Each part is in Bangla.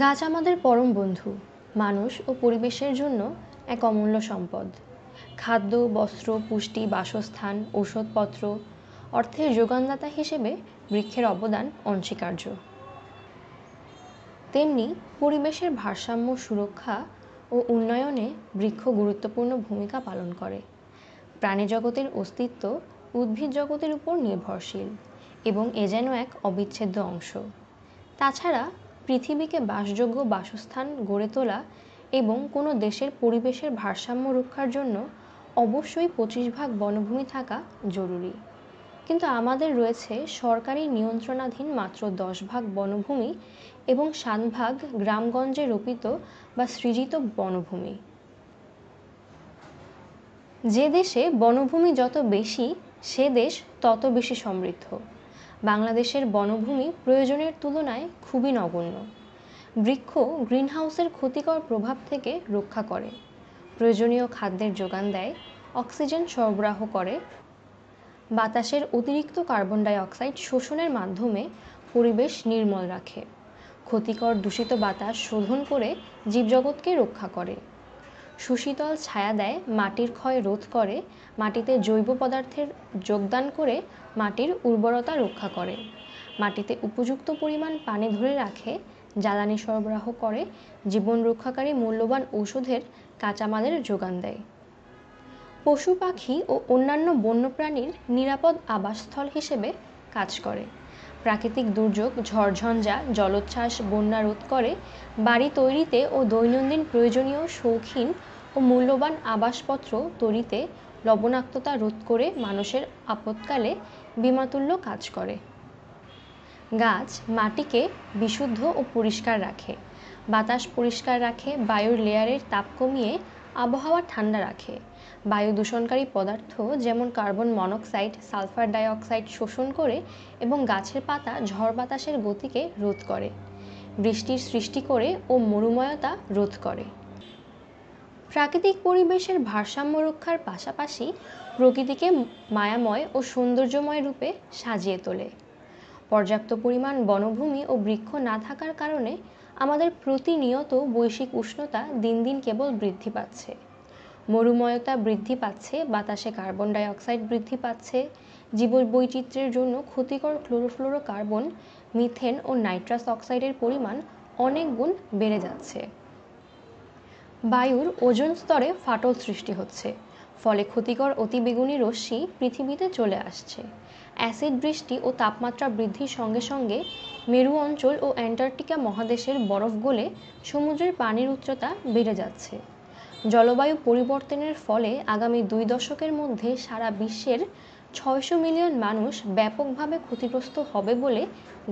গাছ আমাদের পরম বন্ধু, মানুষ ও পরিবেশের জন্য এক অমূল্য সম্পদ। খাদ্য, বস্ত্র, পুষ্টি, বাসস্থান, ঔষধপত্র, অর্থের যোগানদাতা হিসেবে বৃক্ষের অবদান অনস্বীকার্য। তেমনি পরিবেশের ভারসাম্য সুরক্ষা ও উন্নয়নে বৃক্ষ গুরুত্বপূর্ণ ভূমিকা পালন করে। প্রাণীজগতের অস্তিত্ব উদ্ভিদ জগতের উপর নির্ভরশীল এবং এ যেন এক অবিচ্ছেদ্য অংশ। তাছাড়া পৃথিবীকে বাসযোগ্য বাসস্থান গড়ে তোলা এবং কোনো দেশের পরিবেশের ভারসাম্য রক্ষার জন্য অবশ্যই 25 ভাগ বনভূমি থাকা জরুরি। কিন্তু আমাদের রয়েছে সরকারি নিয়ন্ত্রণাধীন মাত্র 10 ভাগ বনভূমি এবং 7 ভাগ গ্রামগঞ্জে রোপিত বা সৃজিত বনভূমি। যে দেশে বনভূমি যত বেশি, সে দেশ তত বেশি সমৃদ্ধ। বাংলাদেশের বনভূমি প্রয়োজনের তুলনায় খুবই নগণ্য। বৃক্ষ গ্রিনহাউসের ক্ষতিকর প্রভাব থেকে রক্ষা করে, প্রয়োজনীয় খাদ্যের যোগান দেয়, অক্সিজেন সরবরাহ করে, বাতাসের অতিরিক্ত কার্বন ডাই অক্সাইড শোষণের মাধ্যমে পরিবেশ নির্মল রাখে, ক্ষতিকর দূষিত বাতাস শোধন করে জীবজগৎকে রক্ষা করে, সুশীতল ছায়া দেয়, মাটির ক্ষয় রোধ করে, মাটিতে জৈব পদার্থের যোগদান করে মাটির উর্বরতা রক্ষা করে, মাটিতে উপযুক্ত পরিমাণ পানি ধরে রাখে, জ্বালানি সরবরাহ করে, জীবন রক্ষাকারী মূল্যবান ঔষধের কাঁচামালের যোগান দেয়। পশু পাখি ও অন্যান্য বন্যপ্রাণীর নিরাপদ আবাসস্থল হিসেবে কাজ করে। প্রাকৃতিক দুর্যোগ, ঝড়ঝঞ্ঝা, জলোচ্ছ্বাস, বন্যা রোধ করে, বাড়ি তৈরিতে ও দৈনন্দিন প্রয়োজনীয় শৌখিন ও মূল্যবান আবাসপত্র তৈরিতে লবণাক্ততা রোধ করে মানুষের আপৎকালে বীমাতুল্য কাজ করে। গাছ মাটিকে বিশুদ্ধ ও পরিষ্কার রাখে, বাতাস পরিষ্কার রাখে, বায়ুর লেয়ারের তাপ কমিয়ে আবহাওয়া ঠান্ডা রাখে, বায়ু দূষণকারী পদার্থ যেমন কার্বন মনোক্সাইড, সালফার ডাইঅক্সাইড শোষণ করে এবং গাছের পাতা ঝড় বাতাসের গতিকে রোধ করে, বৃষ্টির সৃষ্টি করে ও মরুময়তা রোধ করে। প্রাকৃতিক পরিবেশের ভারসাম্য রক্ষার পাশাপাশি প্রকৃতিকে মায়াময় ও সৌন্দর্যময় রূপে সাজিয়ে তোলে। পর্যাপ্ত পরিমাণ বনভূমি ও বৃক্ষ না থাকার কারণে আমাদের প্রতিনিয়ত বৈশ্বিক উষ্ণতা দিন দিন কেবল বৃদ্ধি পাচ্ছে, মরুময়তা বৃদ্ধি পাচ্ছে, বাতাসে কার্বন ডাই অক্সাইড বৃদ্ধি পাচ্ছে, জীববৈচিত্র্যের জন্য ক্ষতিকর ক্লোরোফ্লোরোকার্বন, মিথেন ও নাইট্রাস অক্সাইডের পরিমাণ অনেক গুণ বেড়ে যাচ্ছে। বায়ুর ওজোন স্তরে ফাটল সৃষ্টি হচ্ছে, ফলে ক্ষতিকর অতিবেগুনি রশ্মি পৃথিবীতে চলে আসছে। অ্যাসিড বৃষ্টি ও তাপমাত্রা বৃদ্ধির সঙ্গে সঙ্গে মেরু অঞ্চল ও অ্যান্টার্কটিকা মহাদেশের বরফ গলে সমুদ্রের পানির উচ্চতা বেড়ে যাচ্ছে। জলবায়ু পরিবর্তনের ফলে আগামী 2 দশকের মধ্যে সারা বিশ্বের 600 মিলিয়ন মানুষ ব্যাপকভাবে ক্ষতিগ্রস্ত হবে বলে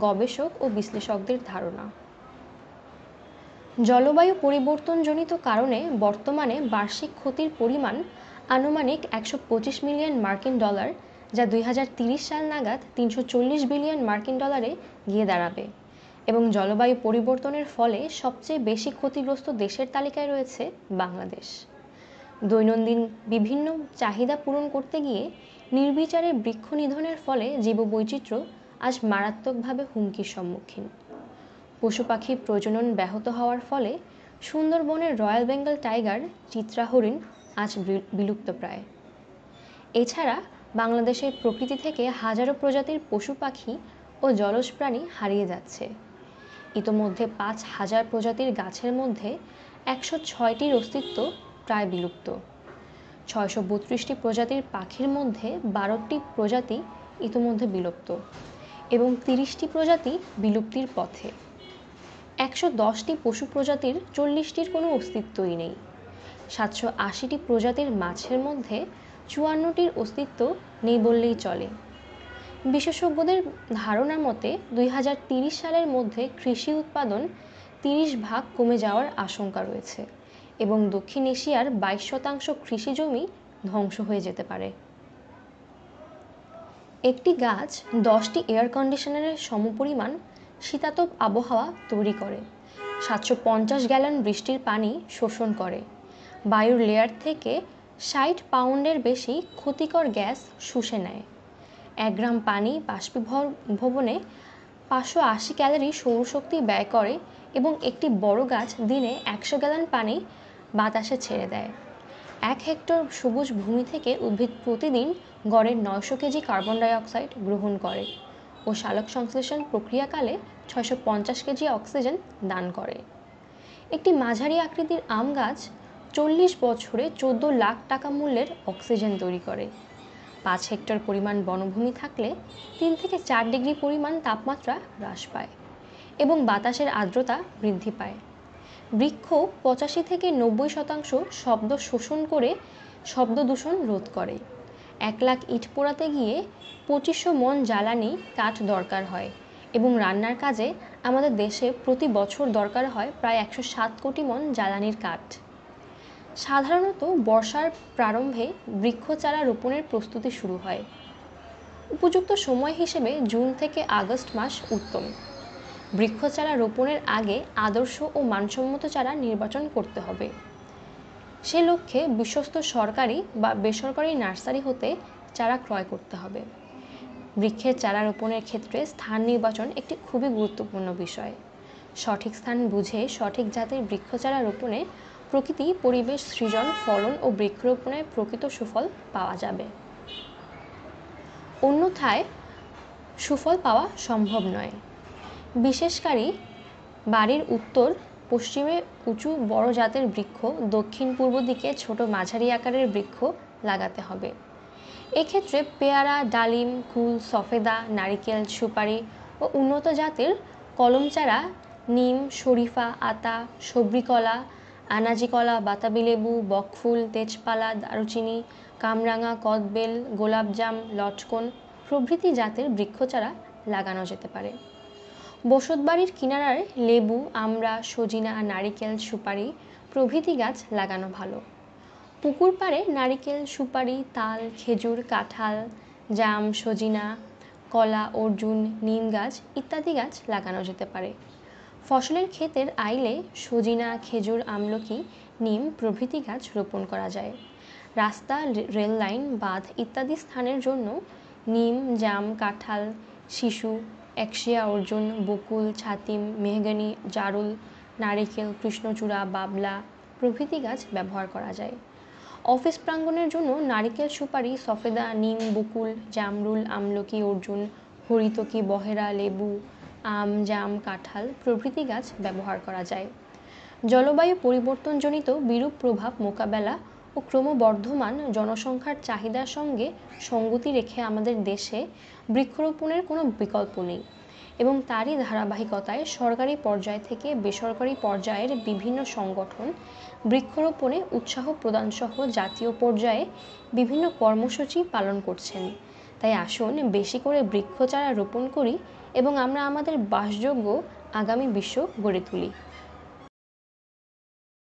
গবেষক ও বিশ্লেষকদের ধারণা। জলবায়ু পরিবর্তনজনিত কারণে বর্তমানে বার্ষিক ক্ষতির পরিমাণ আনুমানিক 125 মিলিয়ন মার্কিন ডলার, যা 2030 সাল নাগাদ 340 বিলিয়ন মার্কিন ডলারে গিয়ে দাঁড়াবে এবং জলবায়ু পরিবর্তনের ফলে সবচেয়ে বেশি ক্ষতিগ্রস্ত দেশের তালিকায় রয়েছে বাংলাদেশ। দৈনন্দিন বিভিন্ন চাহিদা পূরণ করতে গিয়ে নির্বিচারে বৃক্ষ নিধনের ফলে জীববৈচিত্র্য আজ মারাত্মকভাবে হুমকির সম্মুখীন। পশু পাখির প্রজনন ব্যাহত হওয়ার ফলে সুন্দরবনের রয়্যাল বেঙ্গল টাইগার, চিত্রা হরিণ আজ বিলুপ্তপ্রায়। এছাড়া বাংলাদেশের প্রকৃতি থেকে হাজারো প্রজাতির পশু পাখি ও জলজ প্রাণী হারিয়ে যাচ্ছে। ইতোমধ্যে 5000 প্রজাতির গাছের মধ্যে 106টির অস্তিত্ব প্রায় বিলুপ্ত। 632টি প্রজাতির পাখির মধ্যে 12টি প্রজাতি ইতোমধ্যে বিলুপ্ত এবং 30টি প্রজাতি বিলুপ্তির পথে। 110টি পশু প্রজাতির 40টির কোনো অস্তিত্বই নেই। 780টি প্রজাতির মাছের মধ্যে 54টির অস্তিত্ব নেই বললেই চলে। বিশেষজ্ঞদের ধারণা মতে 2030 সালের মধ্যে কৃষি উৎপাদন 30% কমে যাওয়ার আশঙ্কা রয়েছে এবং দক্ষিণ এশিয়ার 22% কৃষি জমি ধ্বংস হয়ে যেতে পারে। একটি গাছ 10টি এয়ার কন্ডিশনারের সমপরিমাণ শীতাতপ আবহাওয়া তৈরি করে, 750 গ্যালন বৃষ্টির পানি শোষণ করে, বায়ুর লেয়ার থেকে 60 পাউন্ডের বেশি ক্ষতিকর গ্যাস শুষে নেয়, 1 গ্রাম পানি বাষ্পীভবনে 580 ক্যালোরি সৌরশক্তি ব্যয় করে এবং একটি বড় গাছ দিনে 100 গ্যালন পানি বাতাসে ছেড়ে দেয়। 1 হেক্টর সবুজ ভূমি থেকে উদ্ভিদ প্রতিদিন গড়ে 900 কেজি কার্বন ডাই অক্সাইড গ্রহণ করে ও সালোক সংশ্লেষণ প্রক্রিয়াকালে 650 কেজি অক্সিজেন দান করে। একটি মাঝারি আকৃতির আম গাছ 40 বছরে 14 লাখ টাকা মূল্যের অক্সিজেন তৈরি করে। 5 হেক্টর পরিমাণ বনভূমি থাকলে 3 থেকে 4 ডিগ্রি পরিমাণ তাপমাত্রা হ্রাস পায় এবং বাতাসের আর্দ্রতা বৃদ্ধি পায়। বৃক্ষ 85 থেকে 90% শব্দ শোষণ করে শব্দ দূষণ রোধ করে। 1 লাখ ইট পোড়াতে গিয়ে 2500 মন জ্বালানি কাঠ দরকার হয় এবং রান্নার কাজে আমাদের দেশে প্রতি বছর দরকার হয় প্রায় 107 কোটি মন জ্বালানির কাঠ। সাধারণত বর্ষার প্রারম্ভে বৃক্ষ চারা রোপণের প্রস্তুতি শুরু হয়। উপযুক্ত সময় হিসেবে জুন থেকে আগস্ট মাস উত্তম। বৃক্ষ চারা রোপণের আগে আদর্শ ও মানসম্মত চারা নির্বাচন করতে হবে। সে লক্ষ্যে বিশ্বস্ত সরকারি বা বেসরকারি নার্সারি হতে চারা ক্রয় করতে হবে। বৃক্ষের চারা রোপণের ক্ষেত্রে স্থান নির্বাচন একটি খুবই গুরুত্বপূর্ণ বিষয়। সঠিক স্থান বুঝে সঠিক জাতের বৃক্ষ চারা রোপণে প্রকৃতি, পরিবেশ, সৃজন, ফলন ও বৃক্ষরোপণের প্রকৃত সুফল পাওয়া যাবে। অন্যথায় সুফল পাওয়া সম্ভব নয়। বিশেষকারী বাড়ির উত্তর পশ্চিমে উঁচু বড় জাতের বৃক্ষ, দক্ষিণ পূর্ব দিকে ছোট মাঝারি আকারের বৃক্ষ লাগাতে হবে। এক্ষেত্রে পেয়ারা, ডালিম, কুল, সফেদা, নারিকেল, সুপারি ও উন্নত জাতের কলম চারা নিম, শরীফা, আতা, সবরি কলা, আনাজি কলা, বাতাবি লেবু, বকফুল, তেজপালা, দারুচিনি, কামরাঙা, কদবেল, গোলাপজাম, লটকন প্রভৃতি জাতের বৃক্ষ চারা লাগানো যেতে পারে। বসতবাড়ির কিনারায় লেবু, আমড়া, সজিনা, নারিকেল, সুপারি প্রভৃতি গাছ লাগানো ভালো। পুকুর পাড়ে নারিকেল, সুপারি, তাল, খেজুর, কাঁঠাল, জাম, সজিনা, কলা, অর্জুন, নিম গাছ ইত্যাদি গাছ লাগানো যেতে পারে। ফসলের ক্ষেতের আইলে সজিনা, খেজুর, আমলকি, নিম প্রভৃতি গাছ রোপণ করা যায়। রাস্তা, রেল লাইন, বাঁধ ইত্যাদি স্থানের জন্য নিম, জাম, কাঁঠাল, শিশু, একশিয়া, অর্জুন, বকুল, ছাতিম, মেহগনি, জারুল, নারিকেল, কৃষ্ণচূড়া, বাবলা প্রভৃতি গাছ ব্যবহার করা যায়। অফিস প্রাঙ্গণের জন্য নারিকেল, সুপারি, সফেদা, নিম, বকুল, জামরুল, আমলকি, অর্জুন, হরিতকি, বহেরা, লেবু, আম, জাম, কাঁঠাল প্রভৃতি গাছ ব্যবহার করা যায়। জলবায়ু পরিবর্তনজনিত বিরূপ প্রভাব মোকাবেলা ও ক্রমবর্ধমান জনসংখ্যার চাহিদার সঙ্গে সঙ্গতি রেখে আমাদের দেশে বৃক্ষরোপণের কোনো বিকল্প নেই এবং তারই ধারাবাহিকতায় সরকারি পর্যায় থেকে বেসরকারি পর্যায়ের বিভিন্ন সংগঠন বৃক্ষরোপণে উৎসাহ প্রদানসহ জাতীয় পর্যায়ে বিভিন্ন কর্মসূচি পালন করছেন। তাই আসুন বেশি করে বৃক্ষ চারা রোপণ করি এবং আমরা আমাদের বাসযোগ্য আগামী বিশ্ব গড়ে তুলি।